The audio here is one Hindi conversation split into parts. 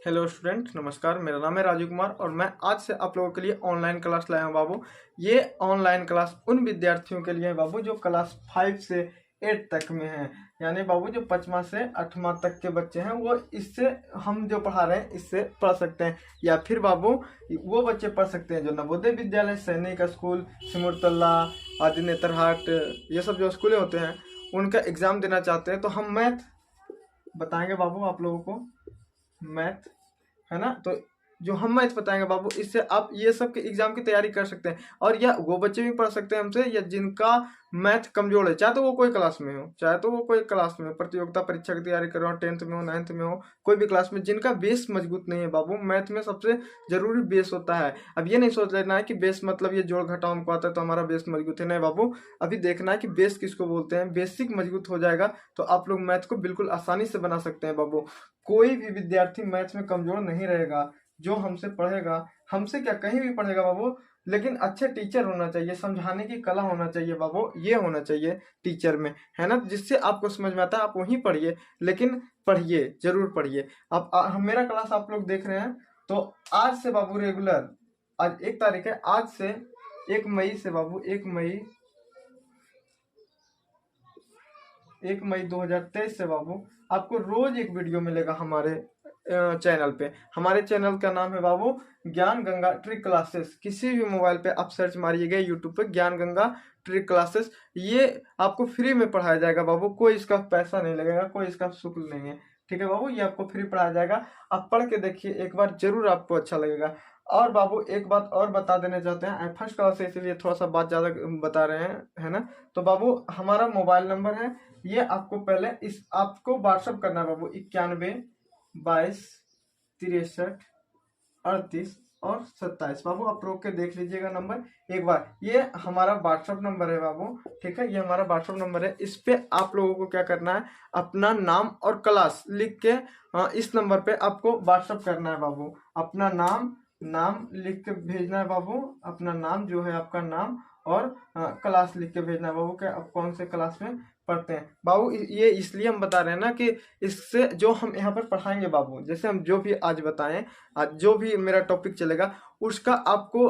हेलो स्टूडेंट, नमस्कार। मेरा नाम है राजू कुमार और मैं आज से आप लोगों के लिए ऑनलाइन क्लास लाया हूँ बाबू। ये ऑनलाइन क्लास उन विद्यार्थियों के लिए है बाबू जो क्लास 5 से 8 तक में हैं। यानी बाबू जो 5वां से 8वां तक के बच्चे हैं वो इससे हम जो पढ़ा रहे हैं इससे पढ़ सकते हैं, या फिर बाबू वो बच्चे पढ़ सकते हैं जो नवोदय विद्यालय, सैनिक स्कूल, सिमुरतल्ला, आदि नेतरहाट, ये सब जो स्कूलें होते हैं उनका एग्जाम देना चाहते हैं। तो हम मैथ बताएंगे बाबू आप लोगों को, मैथ, है ना। तो जो हम मैथ बताएंगे बाबू, इससे आप ये सब के एग्जाम की तैयारी कर सकते हैं। और या वो बच्चे भी पढ़ सकते हैं हमसे या जिनका मैथ कमजोर है, चाहे तो वो कोई क्लास में हो, चाहे तो वो कोई क्लास में प्रतियोगिता परीक्षा की तैयारी कर रहे हो, 10th में हो, 9th में हो, कोई भी क्लास में, जिनका बेस मजबूत नहीं है बाबू। मैथ में सबसे जरूरी बेस होता है। अब ये नहीं सोच लेना है कि बेस मतलब ये जोड़ घटाव हमको आता है तो हमारा बेस मजबूत है, नहीं बाबू। अभी देखना है कि बेस किसको बोलते हैं। बेसिक मजबूत हो जाएगा तो आप लोग मैथ को बिल्कुल आसानी से बना सकते हैं बाबू। कोई भी विद्यार्थी मैथ में कमजोर नहीं रहेगा जो हमसे पढ़ेगा। हमसे क्या, कहीं भी पढ़ेगा बाबू, लेकिन अच्छे टीचर होना चाहिए, समझाने की कला होना चाहिए बाबू, ये होना चाहिए टीचर में, है ना। जिससे आपको समझ में आता है आप वहीं पढ़िए, लेकिन पढ़िए, जरूर पढ़िए। अब मेरा क्लास आप लोग देख रहे हैं तो आज से बाबू रेगुलर, आज 1 तारीख है, आज से 1 मई से बाबू, 1 मई 2023 से बाबू आपको रोज एक वीडियो मिलेगा हमारे चैनल पे। हमारे चैनल का नाम है बाबू ज्ञान गंगा ट्रिक क्लासेस। किसी भी मोबाइल पे आप सर्च मारिएगा यूट्यूब पे ज्ञान गंगा ट्रिक क्लासेस, ये आपको फ्री में पढ़ाया जाएगा बाबू। कोई इसका पैसा नहीं लगेगा, कोई इसका शुल्क नहीं है, ठीक है बाबू। ये आपको फ्री पढ़ाया जाएगा, आप पढ़ के देखिए एक बार, जरूर आपको अच्छा लगेगा। और बाबू एक बात और बता देना चाहते हैं, फर्स्ट क्लास है इसलिए थोड़ा सा बात ज्यादा बता रहे हैं, है ना। तो बाबू हमारा मोबाइल नंबर है, ये आपको पहले इस आपको व्हाट्सअप करना है बाबू, 91 22 38 38 बाबू। आप रोक के देख लीजिएगा नंबर एक बार। ये हमारा व्हाट्सअप नंबर है बाबू, ठीक है। ये हमारा व्हाट्सअप नंबर है। इस पे आप लोगों को क्या करना है, अपना नाम और क्लास लिख के इस नंबर पे आपको व्हाट्सअप करना है बाबू। अपना नाम नाम लिख के भेजना है बाबू। अपना नाम जो है आपका नाम और क्लास लिख के भेजना है बाबू, कि आप कौन से क्लास में पढ़ते हैं बाबू। ये इसलिए हम बता रहे हैं ना कि इससे जो हम यहाँ पर पढ़ाएंगे बाबू, जैसे हम जो भी आज बताएं, आज जो भी मेरा टॉपिक चलेगा उसका आपको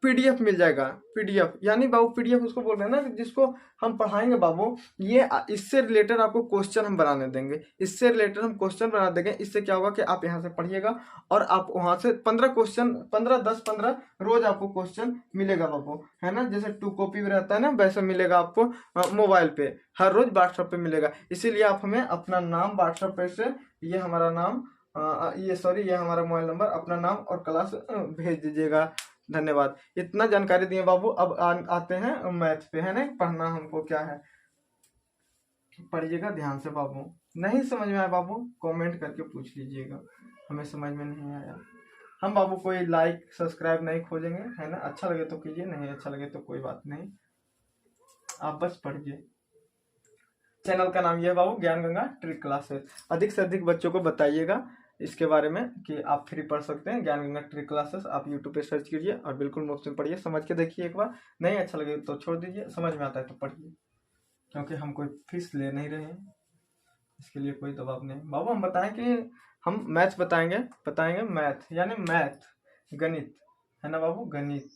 पीडीएफ मिल जाएगा। पीडीएफ यानी बाबू, पीडीएफ उसको बोल रहे हैं ना जिसको हम पढ़ाएंगे बाबू। ये इससे रिलेटेड आपको क्वेश्चन हम बनाने देंगे, इससे रिलेटेड हम क्वेश्चन बना देंगे। इससे क्या होगा कि आप यहाँ से पढ़िएगा और आप वहां से 15 क्वेश्चन, 15 10 15 रोज आपको क्वेश्चन मिलेगा बाबू, है ना। जैसे 2 कॉपी में रहता है ना, वैसे मिलेगा आपको मोबाइल पे, हर रोज व्हाट्सएप पे मिलेगा। इसीलिए आप हमें अपना नाम व्हाट्सएप पे से, ये हमारा नाम, ये हमारा मोबाइल नंबर, अपना नाम और क्लास भेज दीजिएगा। धन्यवाद। इतना जानकारी दिए बाबू। अब आते हैं मैथ पे, है ना। पढ़ना हमको क्या है, पढ़िएगा ध्यान से बाबू। नहीं समझ में आया बाबू कमेंट करके पूछ लीजिएगा, हमें समझ में नहीं आया। हम बाबू कोई लाइक सब्सक्राइब नहीं खोजेंगे, है ना। अच्छा लगे तो कीजिए, नहीं अच्छा लगे तो कोई बात नहीं, आप बस पढ़िए। चैनल का नाम ये है बाबू ज्ञान गंगा ट्रिक क्लासेस। अधिक से अधिक बच्चों को बताइएगा इसके बारे में कि आप फ्री पढ़ सकते हैं। ज्ञान गंगा ट्रिक क्लासेस आप यूट्यूब पे सर्च कीजिए और बिल्कुल मुफ्त में पढ़िए। समझ के देखिए एक बार, नहीं अच्छा लगे तो छोड़ दीजिए, समझ में आता है तो पढ़िए, क्योंकि हम कोई फीस ले नहीं रहे हैं, इसके लिए कोई दबाव नहीं बाबू। हम बताएं कि हम मैथ बताएंगे, मैथ यानी मैथ, गणित, है ना बाबू। गणित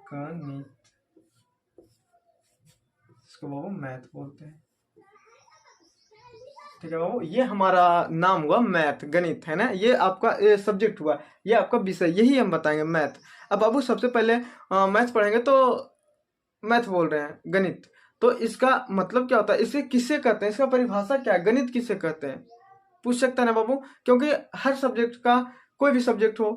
गणित इसको बाबू मैथ बोलते हैं, ठीक है बाबू। ये हमारा नाम हुआ मैथ, गणित, है ना। ये आपका सब्जेक्ट हुआ, ये आपका विषय, यही हम बताएंगे मैथ। अब बाबू सबसे पहले मैथ पढ़ेंगे तो मैथ बोल रहे हैं गणित, तो इसका मतलब क्या होता है, इसे किससे कहते हैं, इसका परिभाषा क्या है, गणित किससे कहते हैं, पूछ सकता है ना बाबू। क्योंकि हर सब्जेक्ट का, कोई भी सब्जेक्ट हो,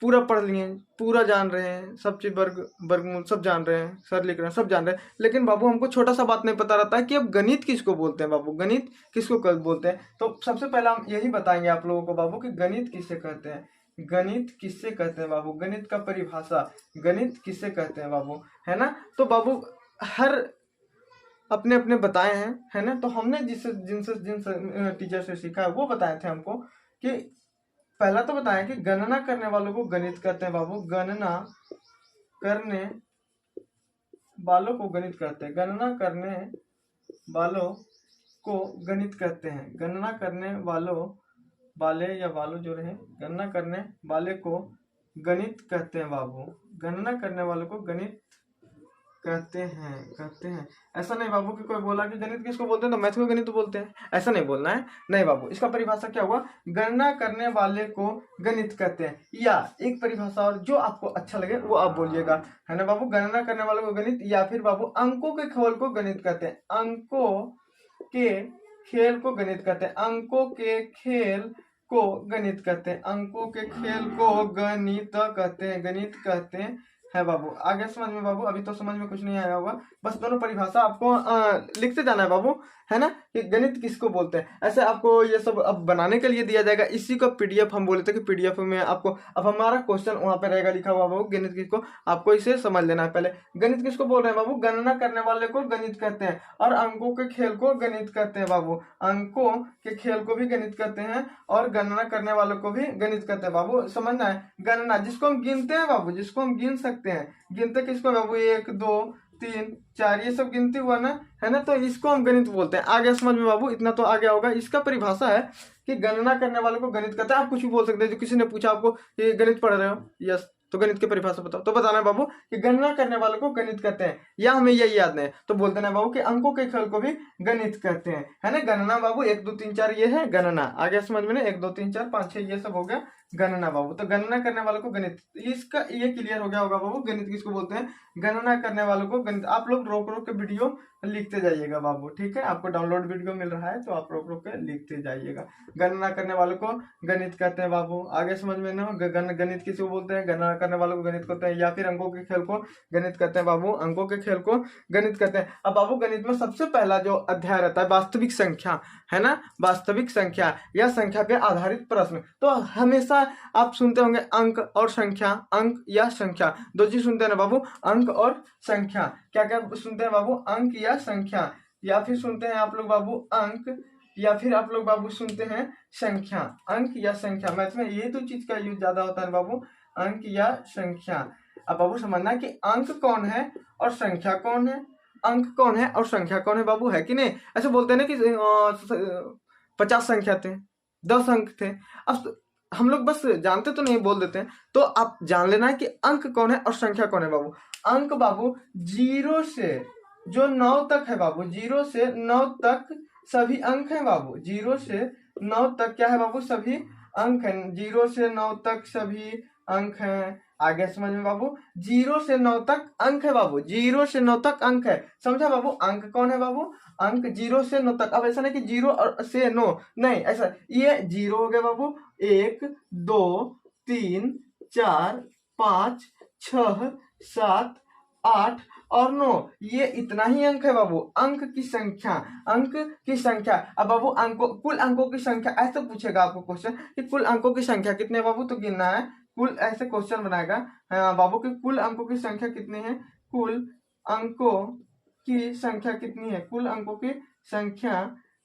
पूरा पढ़ लिए, पूरा जान रहे हैं, सब चीज वर्ग वर्गमूल सब जान रहे हैं, सर लिख रहे हैं, सब जान रहे हैं, लेकिन बाबू हमको छोटा सा बात नहीं पता रहता है कि अब गणित किसको बोलते हैं बाबू, गणित किसको बोलते हैं। तो सबसे पहले हम यही बताएंगे आप लोगों को बाबू कि गणित किससे कहते हैं। गणित किससे कहते हैं बाबू, गणित का परिभाषा, गणित किससे कहते हैं बाबू, है ना। तो बाबू हर अपने अपने बताए हैं, है ना। तो हमने जिन टीचर से सीखा है वो बताए थे हमको कि पहला तो बताया कि गणना करने वालों को गणित कहते हैं बाबू। गणना करने वालों को गणित कहते हैं, गणना करने वालों को गणित कहते हैं, गणना करने वालों वाले या वालों जो रहे, गणना करने वाले को गणित कहते हैं बाबू। गणना करने वालों को गणित कहते हैं। ऐसा नहीं बाबू कि कोई बोला कि गणित किसको बोलते हैं तो मैथ को गणित बोलते हैं, ऐसा नहीं बोलना है। नहीं बाबू, इसका परिभाषा क्या हुआ, गणना करने वाले को गणित कहते हैं। या एक परिभाषा और जो आपको अच्छा लगे वो आप बोलिएगा, है ना बाबू। गणना करने वालों को गणित, या फिर बाबू अंकों के खेल को गणित कहते हैं। अंकों के खेल को गणित कहते हैं। अंकों के खेल को गणित कहते हैं। अंकों के खेल को गणित कहते हैं, गणित कहते है बाबू। आगे समझ में बाबू, अभी तो समझ में कुछ नहीं आया होगा, बस दोनों परिभाषा आपको लिखते जाना है बाबू, है ना, कि गणित किसको बोलते हैं। ऐसे आपको ये सब अब बनाने के लिए दिया जाएगा, इसी को पीडीएफ हम बोले थे कि पीडीएफ में आपको अब हमारा क्वेश्चन वहां पे रहेगा लिखा हुआ बाबू, गणित किसको, आपको इसे समझ लेना है पहले। गणित किसको बोल रहे हैं बाबू, गणना करने वाले को गणित कहते हैं, और अंकों के खेल को गणित कहते हैं बाबू। अंकों के खेल को भी गणित कहते हैं और गणना करने वालों को भी गणित कहते हैं बाबू। समझना है, गणना जिसको हम गिनते हैं बाबू, जिसको हम गिन सकते हैं, गिनते किसको बाबू, 1 2 3 4, ये सब गिनती हुआ ना, है ना, तो इसको हम गणित बोलते हैं। आगे समझ में बाबू, इतना तो आ गया होगा। इसका परिभाषा है कि गणना करने वालों को गणित कहते हैं। आप कुछ भी बोल सकते हैं, जो किसी ने पूछा आपको कि गणित पढ़ रहे हो, यस, तो गणित की परिभाषा बताओ, तो बताना है बाबू कि गणना करने वालों को गणित कहते हैं, या हमें यही याद नहीं तो बोल देना बाबू कि अंकों के खेल को भी गणित कहते हैं, है ना। गणना बाबू 1 2 3 4 ये है गणना। आगे समझ में ना, 1 2 3 4 5 6 ये सब हो गया गणना बाबू। तो गणना करने वालों को गणित, इसका ये क्लियर हो गया होगा बाबू, गणित किसको बोलते हैं, गणना करने वालों को गणित। आप लोग रोक रोक के वीडियो लिखते जाइएगा बाबू, ठीक है। आपको डाउनलोड वीडियो मिल रहा है तो आप रोक रोक के लिखते जाइएगा। गणना करने वालों को गणित कहते हैं बाबू। आगे समझ में ना, गणित किसको बोलते हैं, गणना करने वालों को गणित कहते हैं, या फिर अंकों के खेल को गणित कहते हैं बाबू। अंकों के खेल को गणित कहते हैं। अब बाबू गणित में सबसे पहला जो अध्याय रहता है वास्तविक संख्या, है ना, वास्तविक संख्या या संख्या पे आधारित प्रश्न। तो हमेशा आप सुनते होंगे अंक और संख्या, अंक या संख्या, दो चीज सुनते हैं ना बाबू, अंक और संख्या। क्या क्या सुनते हैं बाबू, अंक या संख्या, या फिर सुनते हैं आप लोग बाबू अंक, या फिर आप लोग बाबू सुनते हैं संख्या। अंक या संख्या, मैथ में ये दो चीज का यूज ज्यादा होता है बाबू, अंक या संख्या। अब बाबू समझना कि अंक कौन है और संख्या कौन है, अंक कौन है और संख्या कौन है बाबू, है कि नहीं। ऐसे बोलते हैं ना कि 50 संख्या थे, 10 अंक थे। अब हम लोग बस जानते तो नहीं, बोल देते हैं। तो आप जान लेना है कि अंक कौन है और संख्या कौन है बाबू। अंक बाबू 0 से जो 9 तक है बाबू, 0 से 9 तक सभी अंक हैं बाबू। 0 से 9 तक क्या है बाबू, सभी अंक हैं। 0 से 9 तक सभी अंक हैं। आगे समझ में बाबू, 0 से 9 तक अंक है बाबू, 0 से 9 तक अंक है। समझा बाबू, अंक कौन है बाबू, अंक 0 से 9 तक। अब ऐसा नहीं कि 0 और से 9, नहीं ऐसा, ये 0 हो गया बाबू, 1 2 3 4 5 6 7 8 और 9, ये इतना ही अंक है बाबू। अंक की संख्या, अंक की संख्या। अब बाबू अंकों, कुल अंकों की संख्या, ऐसे पूछेगा आपको क्वेश्चन कि कुल अंकों की संख्या कितने बाबू, तो गिनना है कुल, ऐसे क्वेश्चन बनाएगा बाबू कि कुल अंकों की संख्या कितनी है, कुल अंकों की संख्या कितनी है, कुल अंकों की संख्या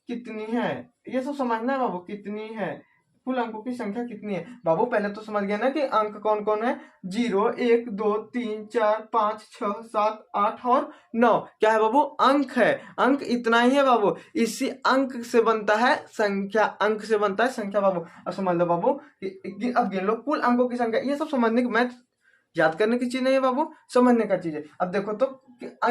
कितनी है, ये सब समझना है बाबू, कितनी है, कुल अंकों की संख्या कितनी है बाबू। पहले तो समझ गया ना कि अंक कौन कौन है, 0 1 2 3 4 5 6 7 8 और 9, क्या है बाबू, अंक है। अंक इतना ही है बाबू, इसी अंक से बनता है संख्या, अंक से बनता है संख्या बाबू। अब समझ लो बाबू, अब गिन लो कुल अंकों की संख्या। ये सब समझने की, मैथ याद करने की चीज नहीं है बाबू, समझने का चीज है। अब देखो तो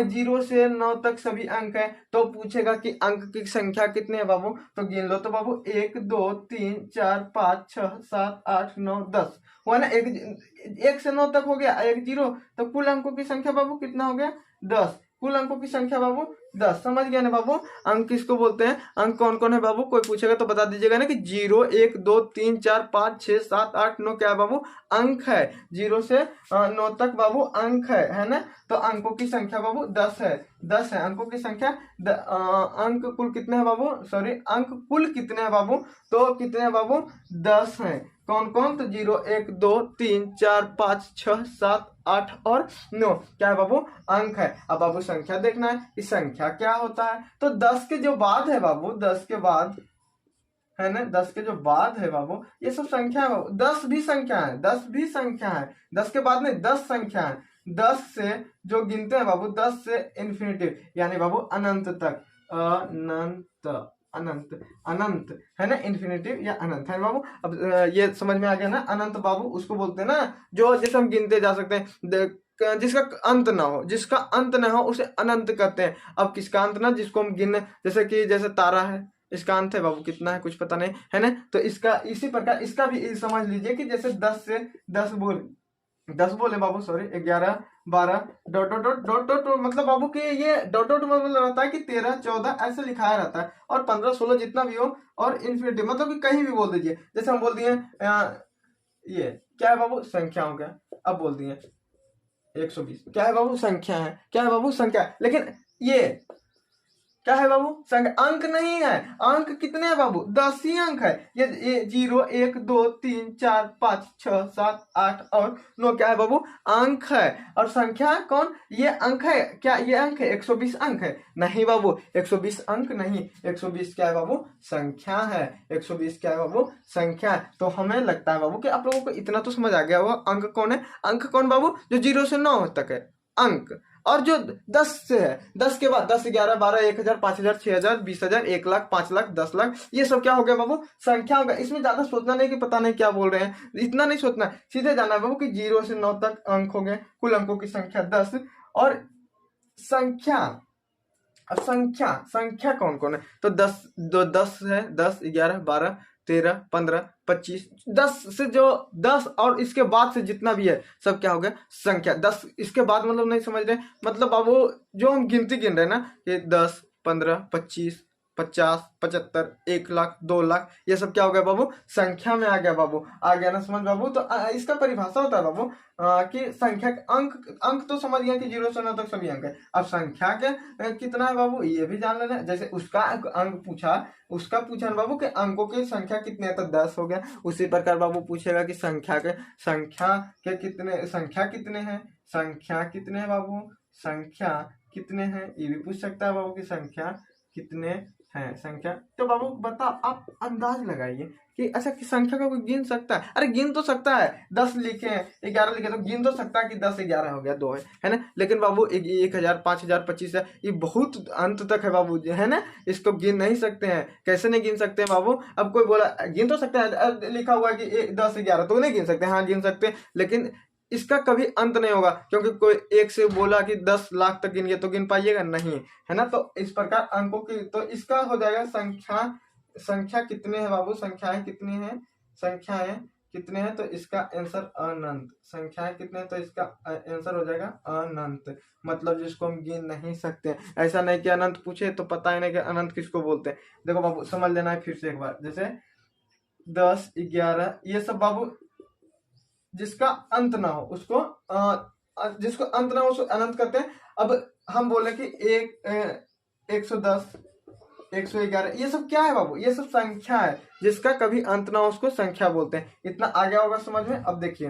0 से 9 तक सभी अंक है, तो पूछेगा कि अंक की संख्या कितने हैं बाबू, तो गिन लो तो बाबू 1 2 3 4 5 6 7 8 9 10 हुआ ना। 1 से 9 तक हो गया, 1 0, तो कुल अंकों की संख्या बाबू कितना हो गया, 10। कुल अंकों की संख्या बाबू 10, समझ गया ना बाबू। अंक किसको बोलते हैं, अंक कौन कौन है बाबू, कोई पूछेगा तो बता दीजिएगा ना कि 0 1 2 3 4 5 6 7 8 9 क्या है बाबू, अंक है। 0 से 9 तक बाबू अंक है ना। तो अंकों की संख्या बाबू 10 है, 10 है अंकों की संख्या। अंक कुल कितने हैं बाबू, सॉरी अंक कुल कितने हैं बाबू, तो कितने हैं बाबू, 10 हैं। कौन कौन, तो 0 1 2 3 4 5 6 7 8 और 9 क्या है बाबू, अंक है। अब बाबू संख्या देखना है कि संख्या क्या होता है, तो 10 के जो बाद है बाबू, 10 के बाद है ना, 10 के जो बाद है बाबू, ये सब संख्या है बाबू। 10 भी संख्या है, 10 भी संख्या है, 10 के बाद में 10 संख्या है। 10 से जो गिनते हैं बाबू, 10 से इन्फिनिटी यानी बाबू अनंत तक, अनंत अनंत, अनंत है ना, इन्फिनिटिव या अनंत है बाबू। अब ये समझ में आ गया ना, अनंत बाबू उसको बोलते हैं ना जो जैसे हम गिनते जा सकते हैं, जिसका अंत ना हो, जिसका अंत ना हो उसे अनंत कहते हैं। अब किसका अंत ना, जिसको हम गिन, जैसे कि जैसे तारा है, इसका अंत है बाबू, कितना है कुछ पता नहीं है ना, तो इसका इसी प्रकार इसका भी समझ लीजिए कि जैसे 10 से 10 बोले बाबू, sorry 11 12 dot dot dot dot dot, मतलब बाबू कि ये डॉट डॉट मतलब रहता है कि 13 14 ऐसे लिखाया रहता है, और 15 16 जितना भी हो, और इन्फिनिटी मतलब कि कहीं भी बोल दीजिए। जैसे हम बोल दिए ये क्या है बाबू, संख्या हो गया। अब बोल दिए 120 क्या है बाबू, संख्या है, क्या है बाबू, संख्या है। लेकिन ये क्या है बाबू, संख्या, अंक नहीं है। अंक कितने हैं बाबू, 10 ही अंक है। ये 0 1 2 3 4 5 6 7 8 और 9 क्या है बाबू, अंक है। और संख्या कौन, ये अंक है क्या, ये अंक है, 120 अंक है नहीं बाबू, 120 अंक नहीं, 120 क्या है बाबू, संख्या है। 120 क्या है बाबू, संख्या है। तो हमें लगता है बाबू कि आप लोगों को इतना तो समझ आ गया होगा, अंक कौन है, अंक कौन बाबू, जो 0 से 9 तक है अंक। और जो 10 से है, 10 के बाद 10 11 12 1000 5000 6000 20000 1 लाख 5 लाख 10 लाख, ये सब क्या हो गया बाबू, संख्या हो गया। इसमें ज्यादा सोचना नहीं कि पता नहीं क्या बोल रहे हैं, इतना नहीं सोचना, सीधे जाना है बाबू कि 0 से 9 तक अंक हो गए, कुल अंकों की संख्या 10। और संख्या, अब संख्या, संख्या कौन कौन है, तो 10 है, 10 11 12 13 15 25, 10 से जो 10 और इसके बाद से जितना भी है सब क्या हो गया, संख्या। 10 इसके बाद मतलब नहीं समझ रहे, मतलब बाबू जो हम गिनती गिन रहे हैं ना, ये 10 15 25 50 75 1 लाख 2 लाख, ये सब क्या हो गया बाबू, संख्या में आ गया बाबू। आ गया ना समझ बाबू। तो इसका परिभाषा होता है बाबू कि संख्या अंक, अंक तो समझ गया कि 0 से 9 तक सभी अंक है। अब संख्या के कितना है बाबू, ये भी जान लेना। जैसे उसका अंक पूछा, उसका पूछा ना बाबू कि अंकों की संख्या कितने है, तो 10 हो गया। उसी प्रकार बाबू पूछेगा कि संख्या के कितने, संख्या कितने हैं, संख्या कितने हैं बाबू, संख्या कितने हैं, ये भी पूछ सकता है बाबू कि संख्या कितने हैं, संख्या। तो बाबू बता, आप अंदाज लगाइए कि अच्छा कि संख्या को कोई गिन सकता है, अरे गिन तो सकता है, 10 लिखे हैं 11 लिखे तो गिन तो सकता है कि 10 11 हो गया 2 है ना। लेकिन बाबू 1000 5000 25 है, ये बहुत अंत तक है बाबू, है ना, इसको गिन नहीं सकते हैं। कैसे नहीं गिन सकते हैं बाबू, अब कोई बोला गिन तो सकता है, लिखा हुआ है कि 10 11 तो नहीं गिन सकते, हाँ गिन सकते हैं, लेकिन इसका कभी अंत नहीं होगा, क्योंकि कोई एक से बोला कि 10 लाख तक गिनिए तो गिन पाइएगा नहीं, है ना। तो इस प्रकार अंकों की, तो इसका हो जाएगा संख्या, संख्या कितने हैं बाबू, संख्याएं कितनी हैं, संख्याएं कितने हैं, तो इसका आंसर अनंत। संख्याएं कितने हैं, तो इसका आंसर हो जाएगा अनंत, मतलब जिसको हम गिन नहीं सकते। ऐसा नहीं कि अनंत पूछे तो पता ही नहीं कि अनंत किसको बोलते हैं। देखो बाबू समझ लेना है फिर से एक बार, जैसे 10 11 ये सब बाबू जिसका अंत ना हो उसको जिसको अंत ना हो उसको अनंत करते हैं। अब हम बोले कि 110 111 ये सब क्या है बाबू, ये सब संख्या है, जिसका कभी अंत ना हो उसको संख्या बोलते हैं। इतना आ गया होगा समझ में। अब देखिए,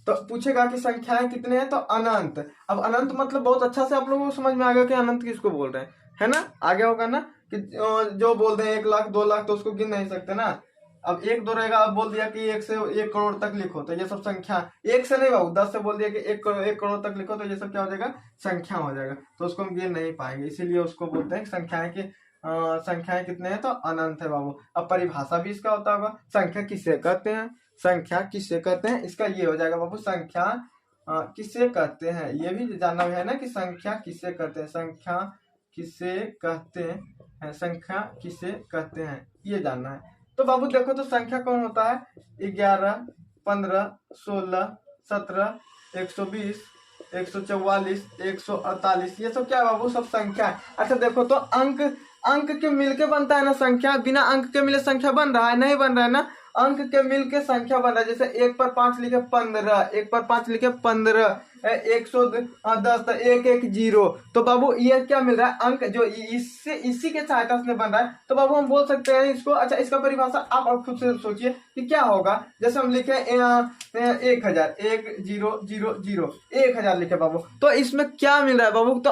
तो पूछेगा कि संख्याएं कितने हैं, तो अनंत। अब अनंत मतलब बहुत अच्छा से आप लोगों को समझ में आ गया कि अनंत किसको बोल रहे हैं, है ना, आ गया होगा ना कि जो बोल रहे हैं 1 लाख 2 लाख तो उसको गिन नहीं सकते ना। अब 1 2 रहेगा, अब बोल दिया कि 1 से 1 करोड़ तक लिखो तो ये सब संख्या, 1 से नहीं बाबू 10 से बोल दिया कि 1 करोड़ तक लिखो तो ये सब क्या हो जाएगा, संख्या हो जाएगा, तो उसको हम गिन नहीं पाएंगे, इसीलिए उसको बोलते हैं संख्याएं की संख्याएं कितने हैं, तो अनंत है बाबू। अब परिभाषा भी इसका होता होगा, संख्या किसे कहते हैं, संख्या किसे कहते हैं, इसका ये हो जाएगा बाबू, संख्या किसे कहते हैं, ये भी जानना है ना कि संख्या किसे कहते हैं, संख्या किसे कहते हैं, संख्या किसे कहते हैं, ये जानना है। तो बाबू देखो तो संख्या कौन होता है, 11 15 16 17 120 144 148, ये सब क्या है बाबू, सब संख्या है। अच्छा देखो तो अंक, अंक के मिलके बनता है ना संख्या, बिना अंक के मिले संख्या बन रहा है, नहीं बन रहा है ना, अंक के मिलके संख्या बन रहा है। जैसे 1 पर 5 लिखे 15, 1 पर 5 लिखे 15, 110 तो 1 1 0, तो बाबू ये क्या मिल रहा है, अंक जो इससे इसी के सहायता से बन रहा है, तो बाबू हम बोल सकते हैं इसको। अच्छा इसका परिभाषा आप खुद से सोचिए कि क्या होगा। जैसे हम लिखे 1000 1 0 0 0 1000 लिखे बाबू, तो इसमें क्या मिल रहा है बाबू, तो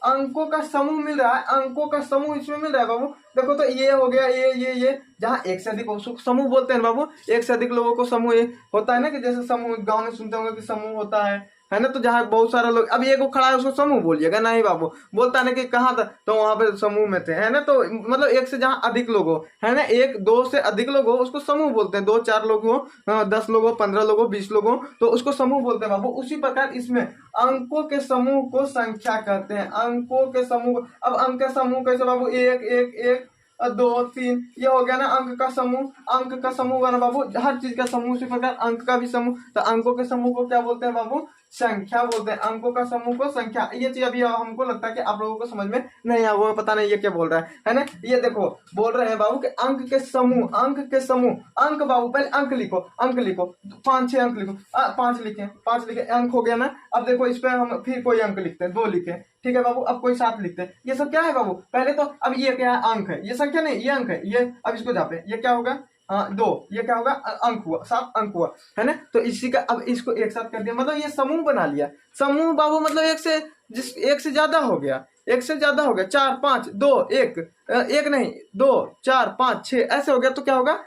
अंकों का समूह मिल रहा है, अंकों का समूह इसमें मिल रहा है बाबू। देखो तो ये हो गया, ये जहाँ एक से अधिक समूह बोलते हैं बाबू, एक से अधिक लोगों को समूह होता है ना, कि जैसे समूह गांव में सुनते होंगे कि समूह होता है, है ना। तो जहाँ बहुत सारा लोग, अब एक वो खड़ा है उसको समूह बोलिएगा नहीं बाबू, बोलता ना कि कहाँ था, तो वहां पे समूह में थे, है ना। तो मतलब एक से जहाँ अधिक लोग हो, है ना, एक दो से अधिक लोग हो उसको समूह बोलते हैं। दो चार लोग हो, 10 लोग हो, 15 लोग हो, 20 लोग हो, तो उसको समूह बोलते हैं बाबू। उसी प्रकार इसमें अंकों के समूह को संख्या कहते हैं। अंकों के समूह, अब अंक का समूह कैसे बाबू, एक एक एक, दो तीन, ये हो गया ना अंक का समूह। अंक का समूह हुआ ना बाबू, हर चीज का समूह, उसी प्रकार अंक का भी समूह। तो अंकों के समूह को क्या बोलते हैं बाबू, संख्या बोलते हैं। अंकों का समूह को संख्या। ये चीज अभी हमको लगता है कि आप लोगों को समझ में नहीं आ, वो पता नहीं ये क्या बोल रहा है ना। ये देखो बोल रहे हैं बाबू कि अंक के समूह, अंक के समूह। अंक बाबू पहले अंक लिखो, अंक लिखो, 5-6 अंक लिखो, 5 लिखे, 5 लिखे, अंक हो गया ना। अब देखो इस पे हम फिर कोई अंक लिखते हैं, 2 लिखे, ठीक है बाबू। अब कोई 7 लिखते हैं। ये सब क्या है बाबू, पहले तो अब ये क्या है, अंक है, ये संख्या नहीं, ये अंक है, ये अब इसको जापे, ये क्या होगा, 2, ये क्या होगा, अंक हुआ, 7 अंक हुआ, है ना। तो इसी का अब इसको एक साथ कर दिया, मतलब ये समूह बना लिया। समूह बाबू मतलब एक से ज्यादा हो गया, एक से ज्यादा हो गया, 4 5 2 1, एक नहीं 2 4 5 6 ऐसे हो गया, तो क्या होगा,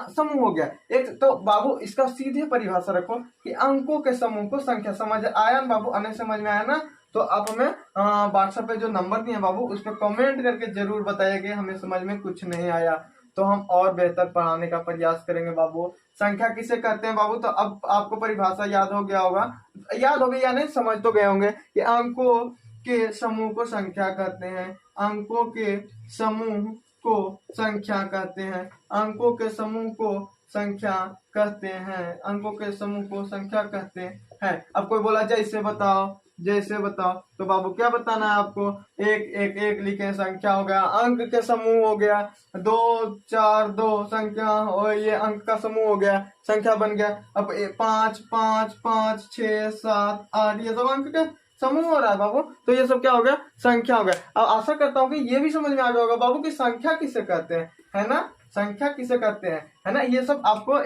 समूह हो गया एक। तो बाबू इसका सीधे परिभाषा रखो कि अंकों के समूह को संख्या। समझ आया ना बाबू, अने समझ में आया ना। तो आप हमें व्हाट्सएप पे जो नंबर दिए बाबू उस पर कमेंट करके जरूर बताइए कि हमें समझ में कुछ नहीं आया, तो हम और बेहतर पढ़ाने का प्रयास करेंगे बाबू। संख्या किसे कहते हैं बाबू, तो अब आपको परिभाषा याद हो गया होगा, याद हो गई या नहीं, समझ तो गए होंगे कि अंकों के समूह को संख्या कहते हैं। अंकों के समूह को संख्या कहते हैं। अंकों के समूह को संख्या कहते हैं। अंकों के समूह को संख्या कहते हैं। अब कोई बोला जैसे बताओ, जैसे बताओ, तो बाबू क्या बताना है आपको, एक एक एक लिखे, संख्या हो गया, अंक के समूह हो गया, 2 4 2 संख्या, और ये अंक का समूह हो गया, संख्या बन गया। अब 5 5 5 6 7 8, ये सब अंक के समूह हो रहा है बाबू। तो ये सब क्या हो गया, संख्या हो गया। अब आशा करता हूँ कि ये भी समझ में आ गया होगा बाबू कि संख्या किसे कहते हैं, है ना, संख्या किसे कहते हैं, है ना। ये सब आपको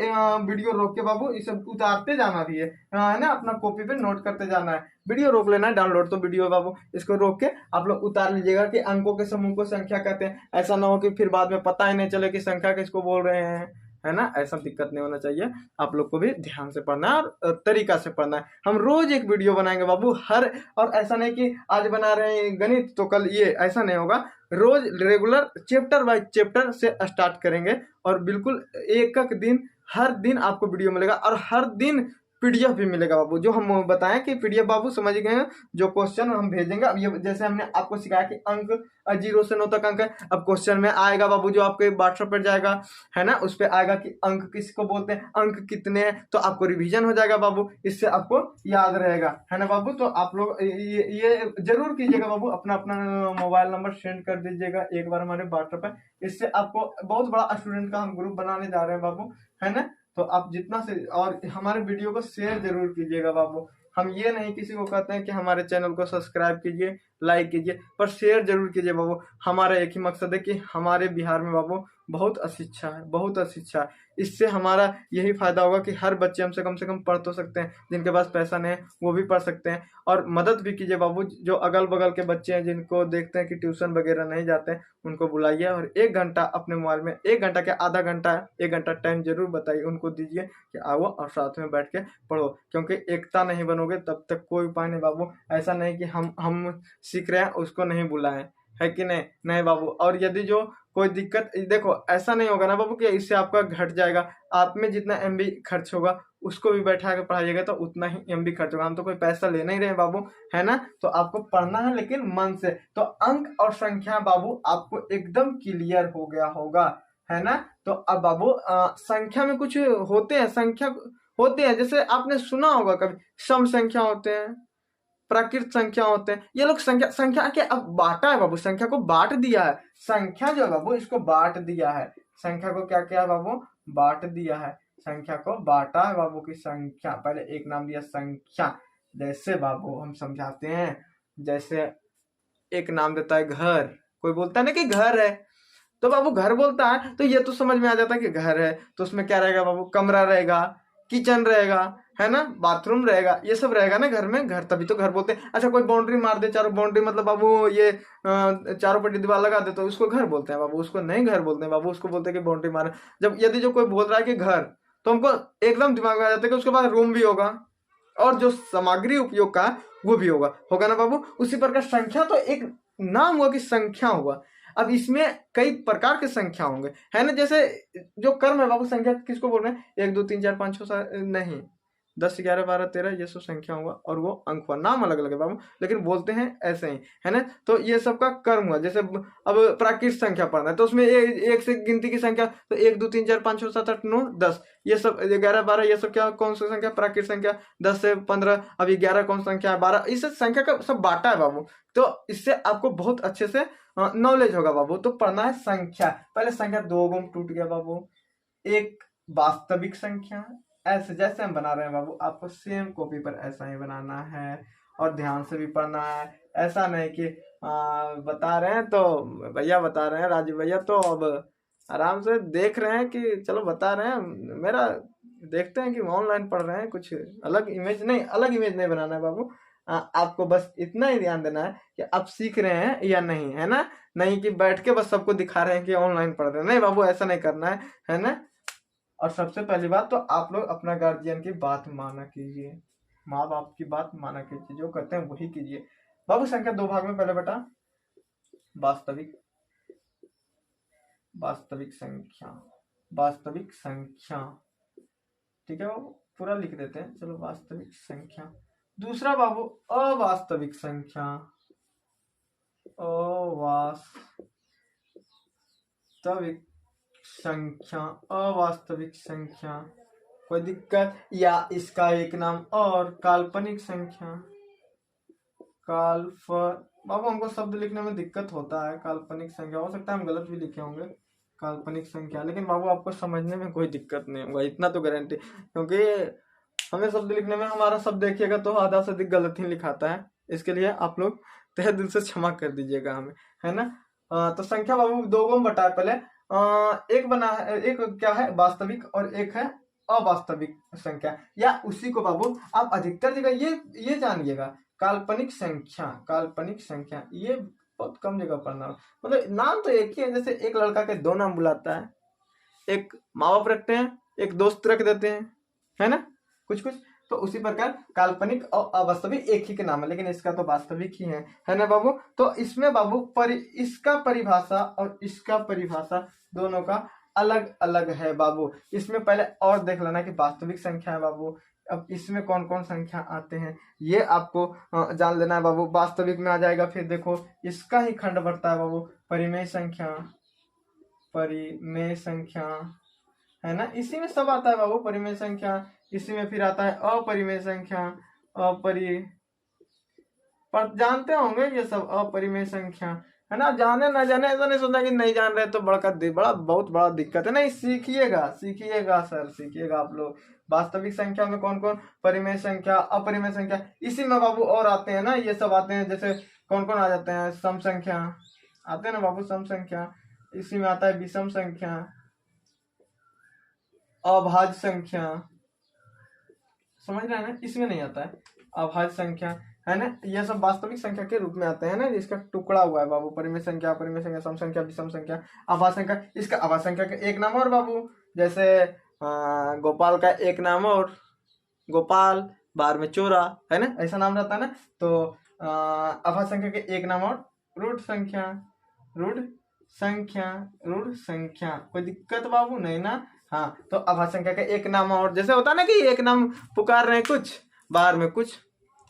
वीडियो रोक के बाबू इसे उतारते जाना भी है ना, अपना कॉपी पे नोट करते जाना है। वीडियो रोक लेना है, डाउनलोड तो वीडियो बाबू इसको रोक के आप लोग उतार लीजिएगा कि अंकों के समूह को संख्या कहते हैं। ऐसा ना हो कि फिर बाद में पता ही नहीं चले कि संख्या किसको बोल रहे हैं, है ना। ऐसा दिक्कत नहीं होना चाहिए। आप लोग को भी ध्यान से पढ़ना है और तरीका से पढ़ना है। हम रोज एक वीडियो बनाएंगे बाबू, हर, और ऐसा नहीं कि आज बना रहे हैं गणित तो कल ये, ऐसा नहीं होगा। रोज रेगुलर चैप्टर बाय चैप्टर से स्टार्ट करेंगे, और बिल्कुल एक एक दिन, हर दिन आपको वीडियो मिलेगा, और हर दिन पीडीएफ भी मिलेगा बाबू। जो हम बताएं कि पीडीएफ बाबू समझ गए हैं, जो क्वेश्चन हम भेजेंगे। अब ये जैसे हमने आपको सिखाया कि अंक 0 से 9 तक अंक है, अब क्वेश्चन में आएगा बाबू जो आपके व्हाट्सएप पर जाएगा, है ना, उस पर आएगा कि अंक किसको बोलते हैं, अंक कितने हैं, तो आपको रिवीजन हो जाएगा बाबू, इससे आपको याद रहेगा, है ना बाबू। तो आप लोग ये जरूर कीजिएगा बाबू, अपना अपना मोबाइल नंबर सेंड कर दीजिएगा एक बार हमारे व्हाट्सएप पर। इससे आपको बहुत बड़ा स्टूडेंट का हम ग्रुप बनाने जा रहे हैं बाबू, है ना। तो आप जितना से, और हमारे वीडियो को शेयर जरूर कीजिएगा बाबू। हम ये नहीं किसी को कहते हैं कि हमारे चैनल को सब्सक्राइब कीजिए, लाइक कीजिए, पर शेयर जरूर कीजिए बाबू। हमारा एक ही मकसद है कि हमारे बिहार में बाबू बहुत अशिक्षा है, बहुत अशिक्षा है। इससे हमारा यही फायदा होगा कि हर बच्चे हमसे कम से कम पढ़ तो सकते हैं, जिनके पास पैसा नहीं है वो भी पढ़ सकते हैं। और मदद भी कीजिए बाबू, जो अगल बगल के बच्चे हैं जिनको देखते हैं कि ट्यूशन वगैरह नहीं जाते हैं, उनको बुलाइए और 1 घंटा अपने मोबाइल में, 1 घंटा क्या, आधा घंटा, 1 घंटा टाइम जरूर बताइए, उनको दीजिए कि आओ और साथ में बैठ के पढ़ो। क्योंकि एकता नहीं बनोगे तब तक कोई उपाय नहीं बाबू। ऐसा नहीं कि हम सीख रहे हैं उसको नहीं बुलाएं, है कि नहीं, नहीं बाबू। और यदि जो कोई दिक्कत, देखो ऐसा नहीं होगा ना बाबू कि इससे आपका घट जाएगा। आप में जितना एमबी खर्च होगा उसको भी बैठा के पढ़ाइएगा तो उतना ही एमबी खर्च होगा। हम तो कोई पैसा ले नहीं रहे बाबू, है ना। तो आपको पढ़ना है लेकिन मन से। तो अंक और संख्या बाबू आपको एकदम क्लियर हो गया होगा, है ना। तो अब बाबू संख्या में कुछ होते हैं, संख्या होते हैं, जैसे आपने सुना होगा कभी, सम संख्या होते हैं, प्राकृत संख्या होते हैं। ये लोग संख्या के अब बांटा है बाबू, संख्या को बांट दिया है। संख्या जो है बाबू इसको बांट दिया है। संख्या को क्या किया बाबू, बांट दिया है। संख्या को बांटा है बाबू की संख्या, पहले एक नाम दिया संख्या। जैसे बाबू हम समझाते हैं, जैसे एक नाम देता है घर, कोई बोलता है ना कि घर है, तो बाबू घर बोलता है तो ये तो समझ में आ जाता है कि घर है। तो उसमें क्या रहेगा बाबू, कमरा रहेगा, किचन रहेगा, है ना, बाथरूम रहेगा, ये सब रहेगा ना घर में, घर, तभी तो घर बोलते हैं। अच्छा कोई बाउंड्री मार दे, चारों बाउंड्री, मतलब बाबू ये चारों पट्टी दीवार लगा दे तो उसको घर बोलते हैं बाबू, उसको नहीं घर बोलते हैं बाबू, उसको बोलते हैं कि बाउंड्री मारे। जब यदि जो कोई बोल रहा है कि घर, तो हमको एकदम दिमाग में आ जाता है कि उसके बाद रूम भी होगा, और जो सामग्री उपयोग का वो भी होगा, होगा ना बाबू। उसी प्रकार संख्या तो एक नाम हुआ कि संख्या हुआ, अब इसमें कई प्रकार के संख्या होंगे, है ना। जैसे जो कर्म है बाबू, संख्या किसको बोल रहे हैं, 1 2 3 4 5 6 7 नहीं, 10 11 12 13 ये सब संख्या हुआ, और वो अंक हुआ, नाम अलग अलग है बाबू लेकिन बोलते हैं ऐसे ही, है ना। तो ये सब का कर्म हुआ। जैसे अब प्राकृत संख्या पढ़ना है तो उसमें एक से गिनती की संख्या, तो 1 2 3 4 5 6 7 8 9 10, ये सब 11 12 ये सब क्या कौन सी संख्या, प्राकृत संख्या। 10 से 15, अब 11 कौन सी संख्या है, 12, इस संख्या का सब बांटा है बाबू। तो इससे आपको बहुत अच्छे से नॉलेज होगा बाबू। तो पढ़ना है संख्या, पहले संख्या दो गुण टूट गया बाबू, एक वास्तविक संख्या, ऐसे जैसे हम बना रहे हैं बाबू आपको सेम कॉपी पर ऐसा ही बनाना है, और ध्यान से भी पढ़ना है। ऐसा नहीं कि बता रहे हैं तो भैया बता रहे हैं राजू भैया, तो अब आराम से देख रहे हैं कि चलो बता रहे हैं, मेरा देखते हैं कि ऑनलाइन पढ़ रहे हैं, कुछ अलग इमेज नहीं बनाना है बाबू। आपको बस इतना ही ध्यान देना है कि आप सीख रहे हैं या नहीं, है ना। नहीं कि बैठ के बस सबको दिखा रहे हैं कि ऑनलाइन पढ़ रहे हैं, नहीं बाबू ऐसा नहीं करना है ना। और सबसे पहली बात तो आप लोग अपना गार्जियन की बात माना कीजिए, माँ बाप की बात माना कीजिए, जो कहते हैं वही कीजिए बाबू। संख्या दो भाग में, पहले बेटा वास्तविक संख्या, वास्तविक संख्या, ठीक है बाबू, पूरा लिख देते हैं, चलो वास्तविक संख्या। दूसरा बाबू अवास्तविक संख्या, अवास्तविक संख्या, अवास्तविक संख्या, कोई दिक्कत, या इसका एक नाम और काल्पनिक संख्या। बाबू हमको शब्द लिखने में दिक्कत होता है, काल्पनिक संख्या, हो सकता है हम गलत भी लिखे होंगे काल्पनिक संख्या, लेकिन बाबू आपको समझने में कोई दिक्कत नहीं होगा, इतना तो गारंटी, क्योंकि हमें शब्द लिखने में हमारा शब्द देखिएगा तो आधा से अधिक गलत ही लिखाता है, इसके लिए आप लोग तहे दिल से क्षमा कर दीजिएगा हमें, है ना। तो संख्या बाबू दो को बताया पहले, एक बना है, एक क्या है वास्तविक और एक है अवास्तविक संख्या, या उसी को बाबू आप अधिकतर जगह ये जानिएगा काल्पनिक संख्या ये बहुत कम जगह पढ़ना, मतलब नाम तो एक ही है। जैसे एक लड़का के दो नाम बुलाता है, एक माँ बाप रखते हैं, एक दोस्त रख देते हैं, है ना, कुछ तो उसी प्रकार काल्पनिक और अवास्तविक एक ही के नाम है, लेकिन इसका तो वास्तविक ही है ना बाबू। तो इसमें बाबू इसका परिभाषा और इसका परिभाषा दोनों का अलग अलग है बाबू। इसमें पहले और देख लेना कि वास्तविक संख्या है बाबू, अब इसमें कौन कौन संख्या आते हैं ये आपको जान लेना है बाबू। वास्तविक में आ जाएगा, फिर देखो इसका ही खंड बढ़ता है बाबू, परिमेय संख्या, है ना, इसी में सब आता है बाबू, परिमेय संख्या। इसी में फिर आता है अपरिमेय संख्या, पर जानते होंगे ये सब अपरिमेय संख्या, है ना। जाने ना जाने ऐसा नहीं सोचना कि नहीं जान रहे तो बहुत बड़ा दिक्कत है, नहीं सीखिएगा सर, सीखिएगा आप लोग। वास्तविक संख्या में कौन कौन, परिमेय संख्या, अपरिमेय संख्या, इसी में बाबू और आते हैं ना, ये सब आते हैं। जैसे कौन कौन आ जाते हैं, सम संख्या आते हैं ना बाबू, सम संख्या, इसी में आता है विषम संख्या, अभाज्य संख्या, समझ रहे हैं ना, इसमें नहीं आता है अभाज्य संख्या, है ना। यह सब वास्तविक संख्या के रूप में आते हैं ना, जिसका टुकड़ा हुआ है बाबू, परिमेय संख्या, अपरिमेय संख्या, सम संख्या, विषम संख्या, अभाज्य संख्या। इसका अभाज्य संख्या का एक नाम और बाबू, जैसे गोपाल का एक नाम और, गोपाल बार में चोरा, है ना, ऐसा नाम रहता है ना। तो अभाज्य संख्या के एक नाम और रूढ़ संख्या, कोई दिक्कत बाबू नहीं ना। हाँ, तो अभाज्य संख्या का एक नाम और, जैसे होता है ना कि एक नाम पुकार रहे हैं कुछ बाहर में, कुछ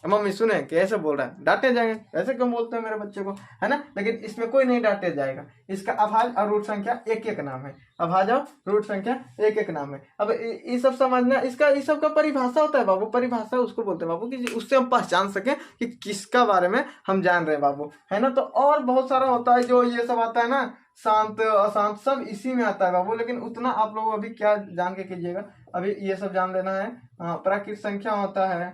मम्मी सुने कैसे बोल रहा है, डांटे जाएंगे, ऐसे क्यों बोलते हैं मेरे बच्चे को, है ना। लेकिन इसमें कोई नहीं डांटे जाएगा, इसका अभाज्य और रूढ़ संख्या एक एक नाम है, अभाज्य और रूढ़ संख्या एक एक नाम है। अब ये सब समझना, इसका इस सब का परिभाषा होता है बाबू, परिभाषा उसको बोलते हैं बाबू कि उससे हम पहचान सके कि किसका बारे में हम जान रहे हैं बाबू, है ना। तो और बहुत सारा होता है जो ये सब आता है ना, शांत अशांत सब इसी में आता है बाबू, लेकिन उतना आप लोग अभी क्या जान के कीजिएगा, अभी ये सब जान लेना है। प्राकृत संख्या होता है,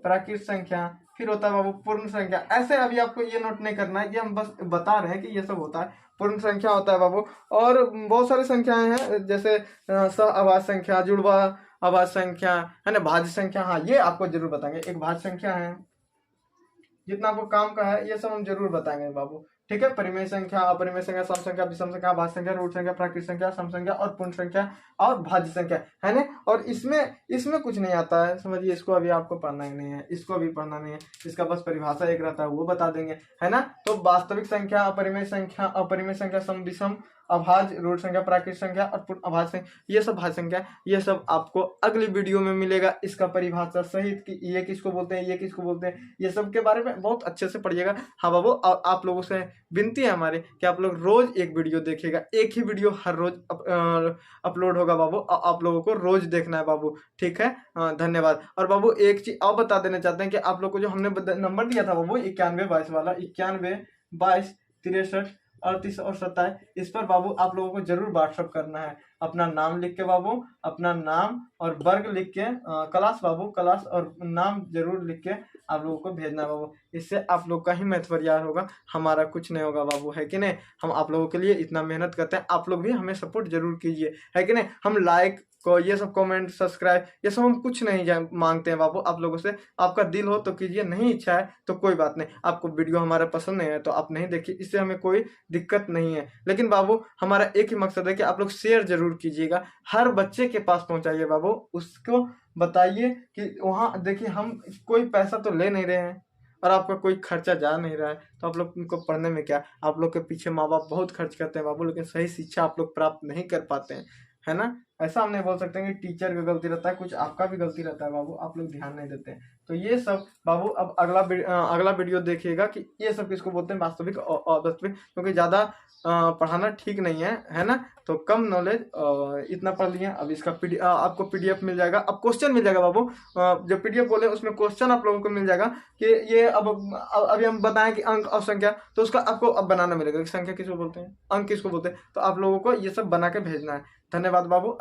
प्राकृत संख्या, फिर होता है बाबू पूर्ण संख्या। ऐसे अभी आपको ये नोट नहीं करना है कि हम बस बता रहे हैं कि ये सब होता है। पूर्ण संख्या होता है बाबू, और बहुत सारी संख्याएं हैं, जैसे सहअभाज्य संख्या, जुड़वा अभाज्य संख्या, है ना, भाज्य संख्या। हाँ, ये आपको जरूर बताएंगे, एक भाज्य संख्या है, जितना आपको काम का है ये सब हम जरूर बताएंगे बाबू, ठीक है। परिमेय संख्या, अपरिमेय संख्या, सम संख्या, विषम संख्या, भाज्य संख्या, रूट संख्या, प्राकृत संख्या, सम संख्या और पूर्ण संख्या और भाज्य संख्या, है ना। और इसमें कुछ नहीं आता है, समझिए। इसको अभी आपको पढ़ना ही नहीं है, इसको भी पढ़ना नहीं है, इसका बस परिभाषा एक रहता है, वो बता देंगे, है ना। तो वास्तविक संख्या, अपरिमेय संख्या, सम विषम, अभाज्य, रूट संख्या, प्राकृत संख्या और पूर्ण अभाज्य संख्या, ये सब भाज्य संख्या, ये सब आपको अगली वीडियो में मिलेगा, इसका परिभाषा सहित कि ये किसको बोलते हैं, ये किसको बोलते हैं, ये सब के बारे में बहुत अच्छे से पढ़िएगा। हाँ बाबू, आप लोगों से विनती है हमारी कि आप लोग रोज एक वीडियो देखिएगा, एक ही वीडियो हर रोज अपलोड होगा बाबू, आप लोगों को रोज देखना है बाबू, ठीक है। धन्यवाद। और बाबू एक चीज और बता देना चाहते हैं कि आप लोग को जो हमने नंबर दिया था बाबू 9122 वाला, 9122 63 38 और 27, इस पर बाबू आप लोगों को जरूर व्हाट्सअप करना है। अपना नाम लिख के बाबू, अपना नाम और वर्ग लिख के, क्लास बाबू, क्लास और नाम जरूर लिख के आप लोगों को भेजना है बाबू। इससे आप लोग का ही मैथ परिवार होगा, हमारा कुछ नहीं होगा बाबू, है कि नहीं। हम आप लोगों के लिए इतना मेहनत करते हैं, आप लोग भी हमें सपोर्ट जरूर कीजिए, है कि नहीं। हम लाइक को ये सब कमेंट, सब्सक्राइब, ये सब हम कुछ नहीं मांगते हैं बाबू आप लोगों से। आपका दिल हो तो कीजिए, नहीं इच्छा है तो कोई बात नहीं। आपको वीडियो हमारा पसंद नहीं है तो आप नहीं देखिए, इससे हमें कोई दिक्कत नहीं है। लेकिन बाबू हमारा एक ही मकसद है कि आप लोग शेयर जरूर कीजिएगा, हर बच्चे के पास पहुंचाइए बाबू, उसको बताइए कि वहाँ देखिए हम कोई पैसा तो ले नहीं रहे हैं और आपका कोई खर्चा जा नहीं रहा है, तो आप लोग को पढ़ने में क्या, आप लोग के पीछे माँ बाप बहुत खर्च करते हैं बाबू, लेकिन सही शिक्षा आप लोग प्राप्त नहीं कर पाते हैं, है ना। ऐसा हम नहीं बोल सकते कि टीचर का गलती रहता है, कुछ आपका भी गलती रहता है बाबू, आप लोग ध्यान नहीं देते हैं। तो ये सब बाबू अब अगला वीडियो देखिएगा कि ये सब किसको बोलते हैं, वास्तविक और अवास्तविक, क्योंकि ज़्यादा पढ़ाना ठीक नहीं है ना। तो कम नॉलेज इतना पढ़ लिए। अब इसका आपको PDF मिल जाएगा, अब क्वेश्चन मिल जाएगा बाबू, जो PDF बोले उसमें क्वेश्चन आप लोगों को मिल जाएगा कि ये अभी हम बताएं कि अंक और संख्या, तो उसका आपको अब बनाना मिलेगा कि संख्या किसको बोलते हैं, अंक किसको बोलते हैं, तो आप लोगों को ये सब बना के भेजना है। धन्यवाद बाबू।